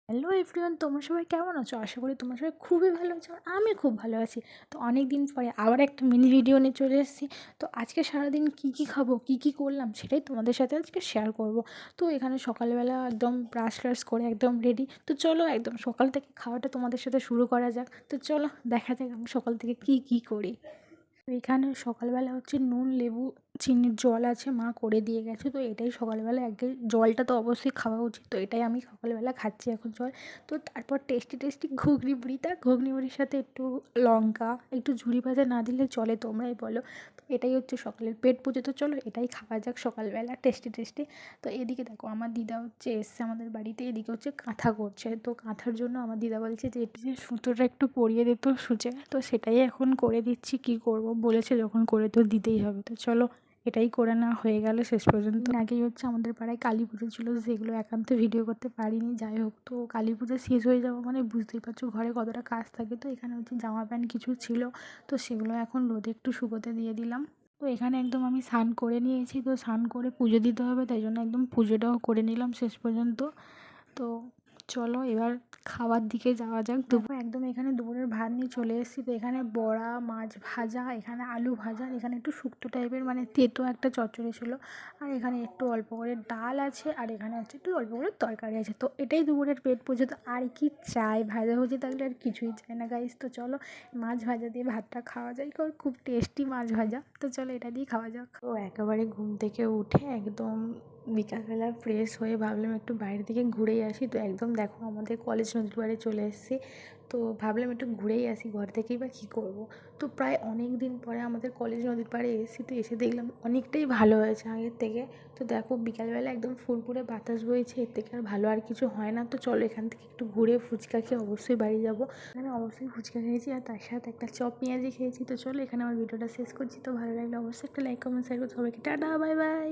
Hello everyone, তোমরা সবাই কেমন আছো? আশা করি তোমরা সবাই খুবই ভালো আছো আর আমি খুব ভালো আছি। তো অনেক দিন পরে আবার একটা মিনি ভিডিও নিয়ে চলে এসেছি। তো আজকে সারাদিন কী খাবো, কী করলাম সেটাই তোমাদের সাথে আজকে শেয়ার করব। তো এখানে সকালবেলা একদম ব্রাশ ট্রাশ করে একদম রেডি। তো চলো একদম সকাল থেকে খাওয়াটা তোমাদের সাথে শুরু করা যাক। তো চলো দেখা যাক আমি সকাল থেকে কী করি। তো এখানে সকালবেলা হচ্ছে নুন লেবু চিনির জল আছে, মা করে দিয়ে গেছে। তো এটাই সকালবেলা আগে জলটা তো অবশ্যই খাওয়া উচিত, তো এটাই আমি সকালবেলা খাচ্ছি এখন জল। তো তারপর টেস্টি টেস্টি ঘুগনি মুড়ি, তার ঘুগনি মুড়ির সাথে একটু লঙ্কা একটু ঝুরি ভাজা না দিলে চলে, তোমরাই বলো। তো এটাই হচ্ছে সকালের পেট পুজো। তো চলো এটাই খাওয়া যাক সকালবেলা টেস্টি টেস্টি। তো এদিকে দেখো আমার দিদা হচ্ছে এসছে আমাদের বাড়িতে, এদিকে হচ্ছে কাঁথা করছে। তো কাঁথার জন্য আমার দিদা বলছে যে এটি যে সুতোটা একটু পরিয়ে দিত সূচে, তো সেটাই এখন করে দিচ্ছি। কি করব, বলেছে যখন করে তো দিতেই হবে। তো চলো এটাই করে নেওয়া হয়ে গেল শেষ পর্যন্ত। আগেই হচ্ছে আমাদের পাড়ায় কালী পুজো ছিল, সেগুলো একান্ত ভিডিও করতে পারিনি। যাই হোক, তো কালী পুজো শেষ হয়ে যাওয়া মানে বুঝতেই পারছো ঘরে কতটা কাজ থাকে। তো এখানে হচ্ছে জামা প্যান্ট কিছু ছিল, তো সেগুলো এখন রোদে একটু শুকোতে দিয়ে দিলাম। তো এখানে একদম আমি স্নান করে নিয়েছি, তো স্নান করে পুজো দিতে হবে, তাই জন্য একদম পুজোটাও করে নিলাম শেষ পর্যন্ত। তো চলো এবার খাওয়ার দিকে যাওয়া যাক। দুপুর একদম এখানে দুপুরের ভাত নিয়ে চলে এসেছি। তো এখানে বড়া, মাছ ভাজা, এখানে আলু ভাজা, এখানে একটু শুক্তো টাইপের মানে তেতো একটা চচ্চড়ি ছিল, আর এখানে একটু অল্প করে ডাল আছে, আর এখানে হচ্ছে একটু অল্প করে তরকারি আছে। তো এটাই দুপুরের পেট পুজো। তো আর কি চাই, ভাজাভুজি থাকলে আর কিছুই চাই না গাইস। তো চলো মাছ ভাজা দিয়ে ভাতটা খাওয়া যায়, কারণ খুব টেস্টি মাছ ভাজা। তো চলো এটা দিয়ে খাওয়া যাক। তো একেবারে ঘুম থেকে উঠে একদম বিকালবেলা ফ্রেশ হয়ে ভাবলাম একটু বাইরে থেকে ঘুরেই আসি। তো একদম দেখো আমাদের কলেজ নদীর পাড়ে চলে এসেছি। তো ভাবলাম একটু ঘুরেই আসি, ঘর থেকেই বা কী করবো। তো প্রায় অনেক দিন পরে আমাদের কলেজ নদীর পাড়ে এসেছি। তো এসে দেখলাম অনেকটাই ভালো হয়েছে আগের থেকে। তো দেখো বিকালবেলা একদম ফুরফুরে বাতাস বইছে, এর থেকে আর ভালো আর কিছু হয় না। তো চলো এখান থেকে একটু ঘুরে ফুচকা খেয়ে অবশ্যই বাড়ি যাবো। এখানে অবশ্যই ফুচকা খেয়েছি আর তার সাথে একটা চপ পেঁয়াজি খেয়েছি। তো চলো এখানে আমার ভিডিওটা শেষ করছি। তো ভালো লাগলে অবশ্যই একটা লাইক কমেন্ট শেয়ার করতে, সবাইকে টাটা বাই বাই।